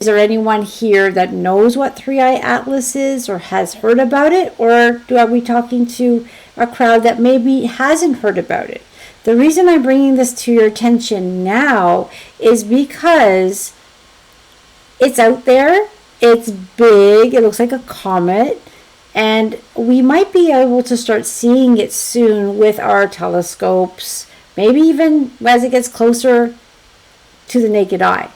Is there anyone here that knows what Three-Eye Atlas is or has heard about it? Or are we talking to a crowd that maybe hasn't heard about it? The reason I'm bringing this to your attention now is because it's out there, it's big, it looks like a comet, and we might be able to start seeing it soon with our telescopes, maybe even as it gets closer to the naked eye.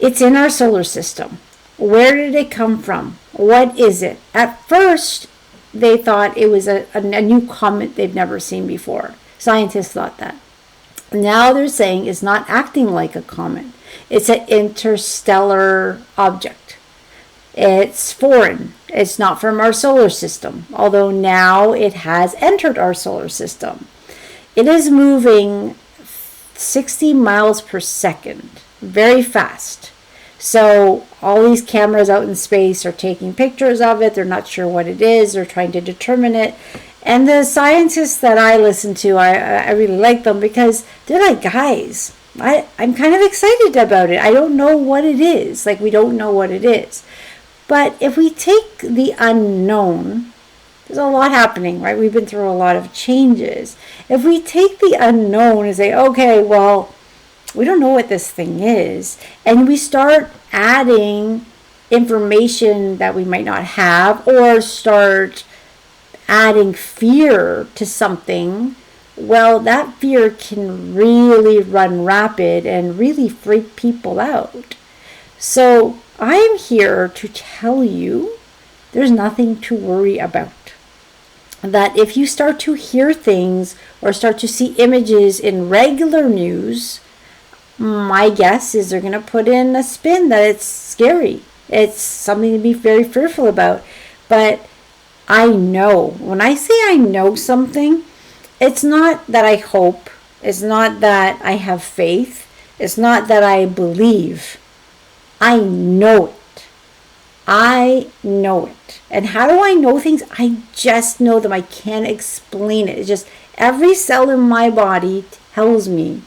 It's in our solar system. Where did it come from? What is it? At first, they thought it was a new comet they've never seen before. Scientists thought that. Now they're saying it's not acting like a comet. It's an interstellar object. It's foreign. It's not from our solar system, although now it has entered our solar system. It is moving 60 miles per second, very fast. So all these cameras out in space are taking pictures of it. They're not sure what it is. They're trying to determine it. And the scientists that I listen to, I really like them because they're like, guys, I'm kind of excited about it. I don't know what it is. Like, we don't know what it is. But if we take the unknown, there's a lot happening, right? We've been through a lot of changes. If we take the unknown and say, okay, well, we don't know what this thing is, and we start adding information that we might not have, or start adding fear to something, well, that fear can really run rapid and really freak people out. So I'm here to tell you there's nothing to worry about. That if you start to hear things or start to see images in regular news, my guess is they're going to put in a spin that it's scary. It's something to be very fearful about. But I know, when I say I know something, it's not that I hope, it's not that I have faith, it's not that I believe. I know it. I know it. And how do I know things? I just know them. I can't explain it. It's just every cell in my body tells me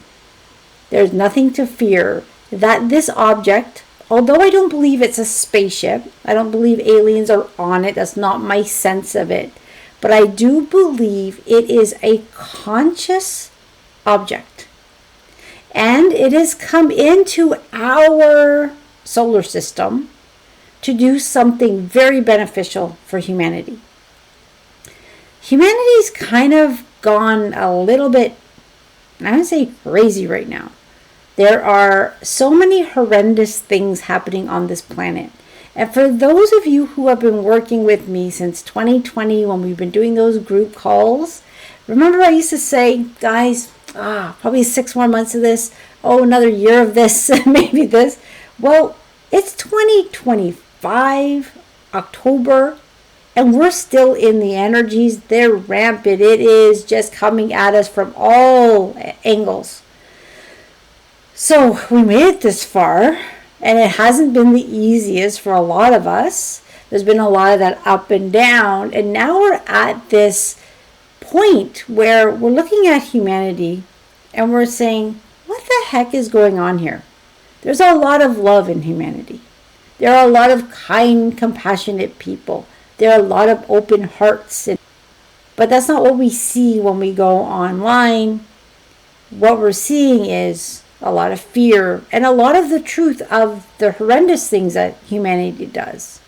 there's nothing to fear, that this object, although I don't believe it's a spaceship, I don't believe aliens are on it, that's not my sense of it, but I do believe it is a conscious object. And it has come into our solar system to do something very beneficial for humanity. Humanity's kind of gone a little bit, I would say, crazy right now. There are so many horrendous things happening on this planet. And for those of you who have been working with me since 2020, when we've been doing those group calls, remember I used to say, guys, probably 6 more months of this, another year of this, maybe this. Well, it's 2025, October, and we're still in the energies. They're rampant. It is just coming at us from all angles. So we made it this far, and it hasn't been the easiest for a lot of us. There's been a lot of that up and down, and now we're at this point where we're looking at humanity and we're saying, what the heck is going on here? There's a lot of love in humanity. There are a lot of kind, compassionate people. There are a lot of open hearts. But that's not what we see when we go online. What we're seeing is a lot of fear and a lot of the truth of the horrendous things that humanity does.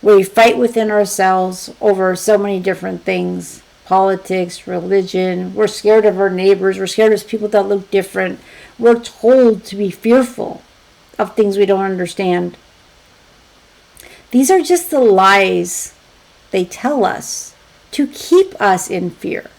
We fight within ourselves over so many different things. Politics, religion. We're scared of our neighbors. We're scared of people that look different. We're told to be fearful of things we don't understand. These are just the lies they tell us to keep us in fear.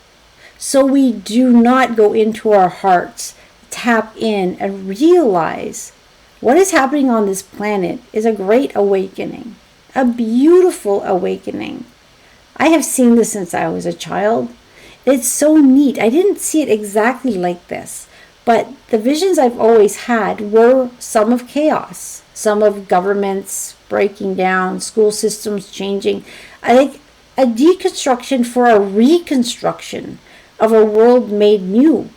So we do not go into our hearts, tap in, and realize what is happening on this planet is a great awakening, a beautiful awakening. I have seen this since I was a child. It's so neat. I didn't see it exactly like this, but the visions I've always had were some of chaos, some of governments breaking down, school systems changing. I think a deconstruction for a reconstruction of a world made new,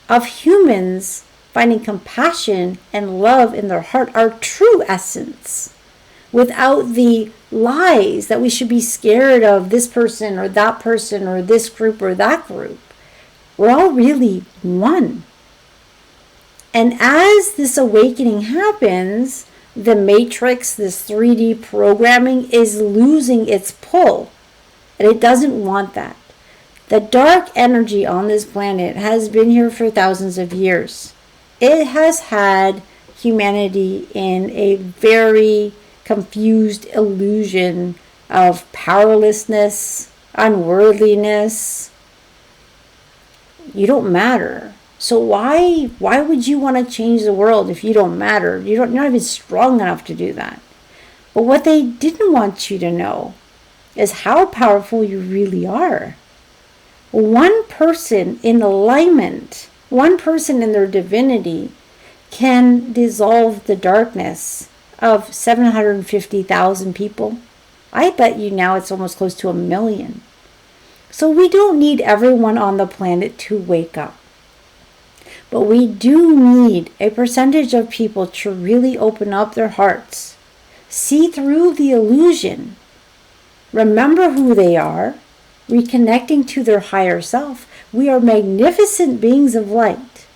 of humans finding compassion and love in their heart, our true essence, without the lies that we should be scared of this person or this group or that group. We're all really one. And as this awakening happens, the matrix, this 3D programming, is losing its pull. And it doesn't want that. The dark energy on this planet has been here for thousands of years. It has had humanity in a very confused illusion of powerlessness, unworthiness. You don't matter. So why would you want to change the world if you don't matter? You're not even strong enough to do that. But what they didn't want you to know is how powerful you really are. One person in alignment, one person in their divinity can dissolve the darkness of 750,000 people. I bet you now it's almost close to 1 million. So we don't need everyone on the planet to wake up. But we do need a percentage of people to really open up their hearts, see through the illusion, remember who they are, reconnecting to their higher self. We are magnificent beings of light,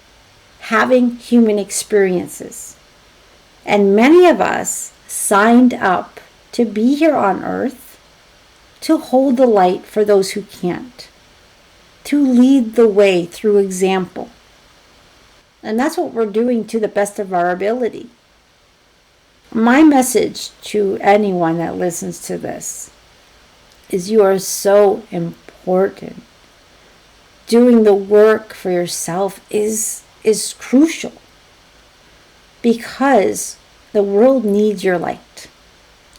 having human experiences. And many of us signed up to be here on earth, to hold the light for those who can't, to lead the way through example. And that's what we're doing to the best of our ability. My message to anyone that listens to this is you are so important. Doing the work for yourself is crucial, because the world needs your light.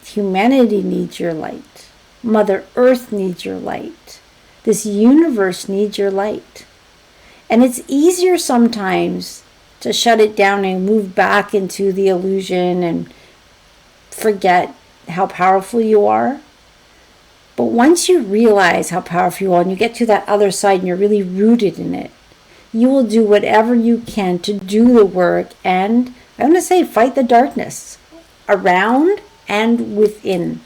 Humanity needs your light. Mother Earth needs your light. This universe needs your light. And it's easier sometimes to shut it down and move back into the illusion and forget how powerful you are. But once you realize how powerful you are and you get to that other side and you're really rooted in it, you will do whatever you can to do the work and, I want to say, fight the darkness around and within.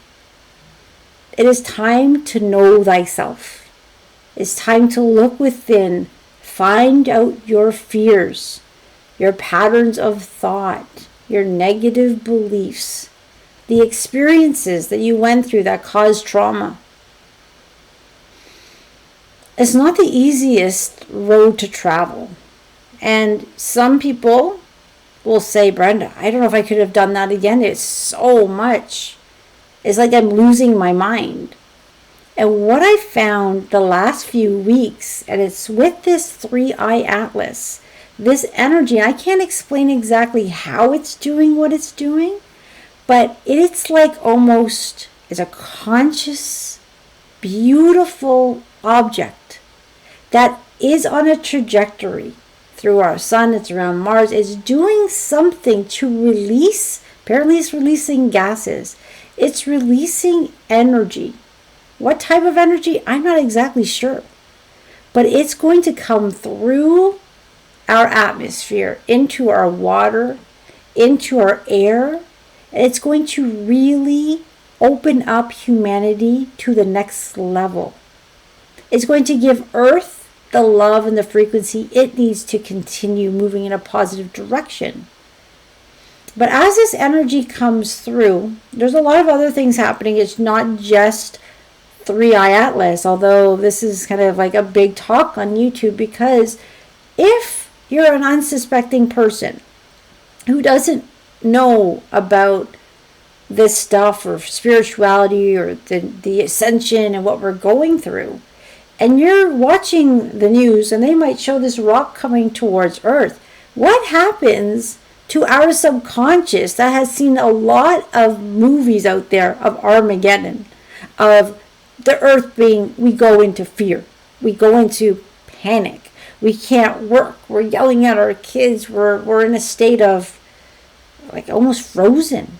It is time to know thyself. It's time to look within. Find out your fears, your patterns of thought, your negative beliefs, the experiences that you went through that caused trauma. It's not the easiest road to travel. And some people will say, Brenda, I don't know if I could have done that again. It's so much. It's like I'm losing my mind. And what I found the last few weeks, and it's with this 3i Atlas, this energy, I can't explain exactly how it's doing what it's doing, but it's like almost is a conscious, beautiful object that is on a trajectory through our sun. It's around Mars. It's doing something to release, apparently it's releasing gases. It's releasing energy. What type of energy? I'm not exactly sure. But it's going to come through our atmosphere, into our water, into our air. And it's going to really open up humanity to the next level. It's going to give Earth the love and the frequency it needs to continue moving in a positive direction. But as this energy comes through, there's a lot of other things happening. It's not just 3i Atlas, although this is kind of like a big talk on YouTube, because if you're an unsuspecting person who doesn't know about this stuff or spirituality or the ascension and what we're going through, and you're watching the news and they might show this rock coming towards Earth, what happens to our subconscious that has seen a lot of movies out there of Armageddon, of the Earth being, we go into fear, we go into panic, we can't work, we're yelling at our kids, we're in a state of like almost frozen.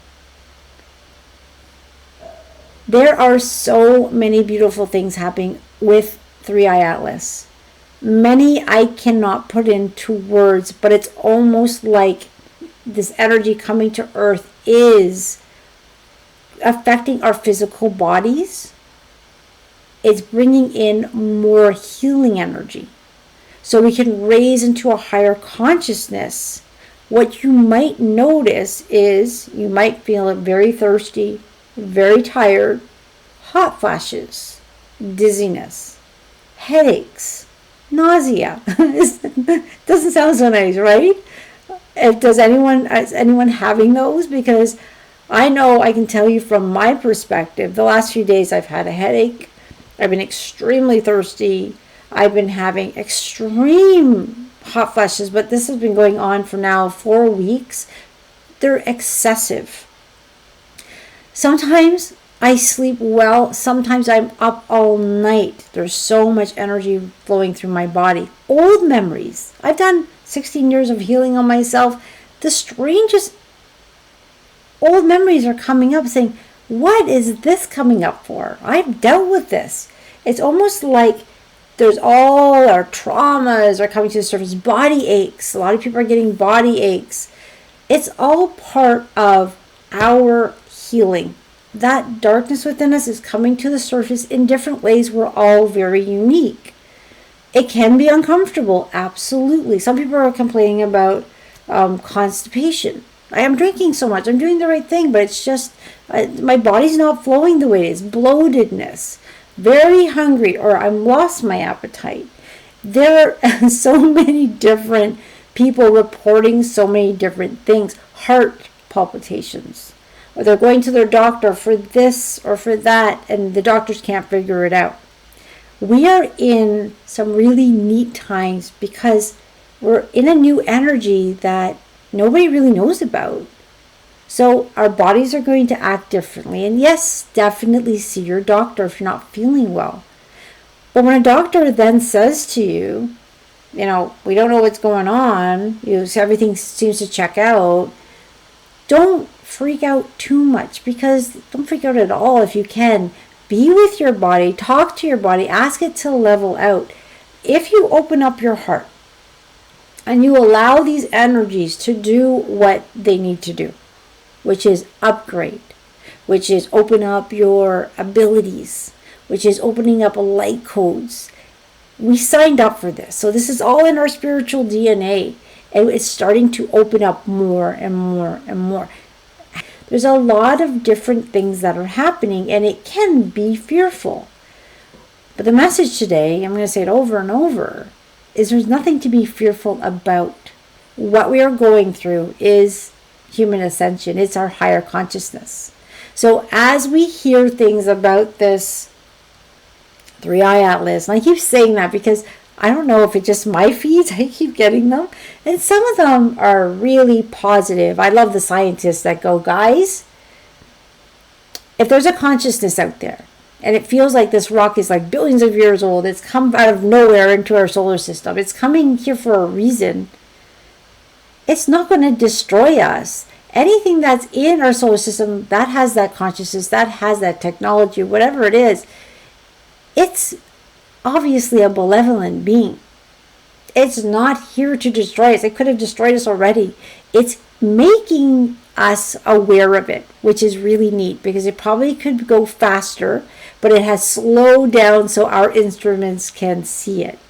There are so many beautiful things happening with 3i Atlas. Many I cannot put into words, but it's almost like this energy coming to earth is affecting our physical bodies. It's bringing in more healing energy, so we can raise into a higher consciousness. What you might notice is you might feel very thirsty, very tired, hot flashes, dizziness, headaches, nausea. Doesn't sound so nice, right? Is anyone having those? Because I know I can tell you from my perspective, the last few days I've had a headache. I've been extremely thirsty. I've been having extreme hot flashes, but this has been going on for now 4 weeks. They're excessive. Sometimes I sleep well. Sometimes I'm up all night. There's so much energy flowing through my body. Old memories. I've done 16 years of healing on myself. The strangest old memories are coming up saying, what is this coming up for? I've dealt with this. It's almost like there's all our traumas are coming to the surface. Body aches. A lot of people are getting body aches. It's all part of our healing. That darkness within us is coming to the surface in different ways. We're all very unique. It can be uncomfortable, absolutely. Some people are complaining about constipation. I am drinking so much. I'm doing the right thing, but it's just my body's not flowing the way it is. Bloatedness, very hungry, or I've lost my appetite. There are so many different people reporting so many different things. Heart palpitations, or they're going to their doctor for this or for that, and the doctors can't figure it out. We are in some really neat times because we're in a new energy that nobody really knows about. So our bodies are going to act differently. And yes, definitely see your doctor if you're not feeling well. But when a doctor then says to you, we don't know what's going on, everything seems to check out, don't freak out too much, because don't freak out at all if you can. Be with your body, talk to your body, ask it to level out. If you open up your heart and you allow these energies to do what they need to do, which is upgrade, which is open up your abilities, which is opening up light codes. We signed up for this. So this is all in our spiritual DNA, and it's starting to open up more and more and more. There's a lot of different things that are happening, and it can be fearful. But the message today, I'm going to say it over and over, is there's nothing to be fearful about. What we are going through is human ascension. It's our higher consciousness. So as we hear things about this 3i Atlas, and I keep saying that because I don't know if it's just my feeds, I keep getting them. And some of them are really positive. I love the scientists that go, guys, if there's a consciousness out there, and it feels like this rock is like billions of years old, it's come out of nowhere into our solar system, it's coming here for a reason, it's not going to destroy us. Anything that's in our solar system that has that consciousness, that has that technology, whatever it is, it's obviously a benevolent being. It's not here to destroy us. It could have destroyed us already. It's making us aware of it, which is really neat, because it probably could go faster, but it has slowed down so our instruments can see it.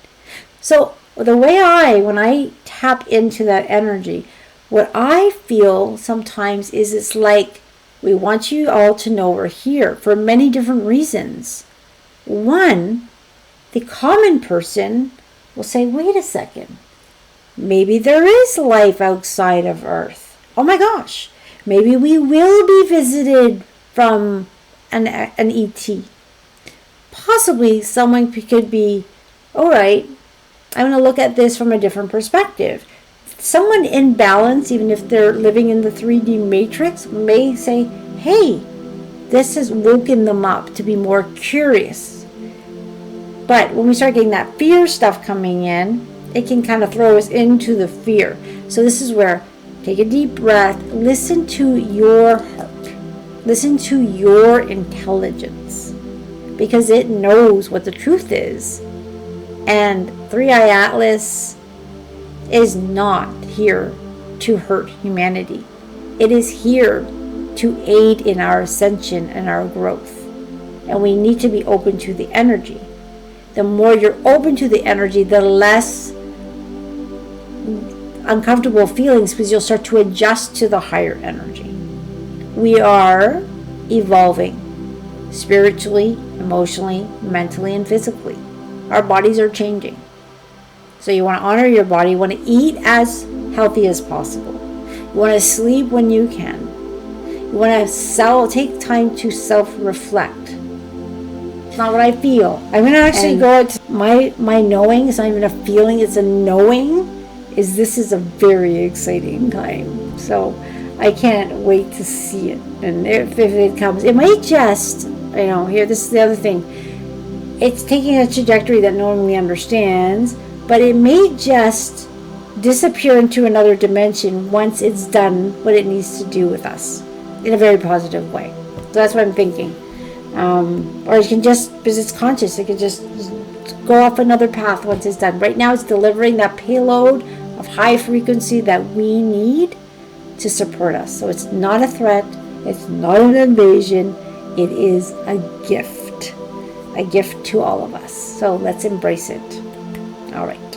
So the way when I tap into that energy, what I feel sometimes is it's like we want you all to know we're here for many different reasons. One, the common person will say, wait a second, maybe there is life outside of Earth. Oh my gosh, maybe we will be visited from an ET. Possibly someone could be, all right, I'm going to look at this from a different perspective. Someone in balance, even if they're living in the 3D matrix, may say, hey, this has woken them up to be more curious. But when we start getting that fear stuff coming in, it can kind of throw us into the fear. So this is where, take a deep breath, listen to your heart, listen to your intelligence, because it knows what the truth is. And 3i Atlas is not here to hurt humanity. It is here to aid in our ascension and our growth. And we need to be open to the energy. The more you're open to the energy, the less uncomfortable feelings, because you'll start to adjust to the higher energy. We are evolving spiritually, emotionally, mentally, and physically. Our bodies are changing. So you want to honor your body. You want to eat as healthy as possible. You want to sleep when you can. You want to take time to self-reflect. It's not what I feel. I'm going to actually go into my knowing. It's not even a feeling. It's a knowing. This is a very exciting time. So I can't wait to see it. And if it comes, it might just, here, this is the other thing. It's taking a trajectory that no one really understands, but it may just disappear into another dimension once it's done what it needs to do with us in a very positive way. So that's what I'm thinking. Or it can just, because it's conscious, it can just go off another path once it's done. Right now it's delivering that payload of high frequency that we need to support us. So it's not a threat. It's not an invasion. It is a gift to all of us. So let's embrace it. All right.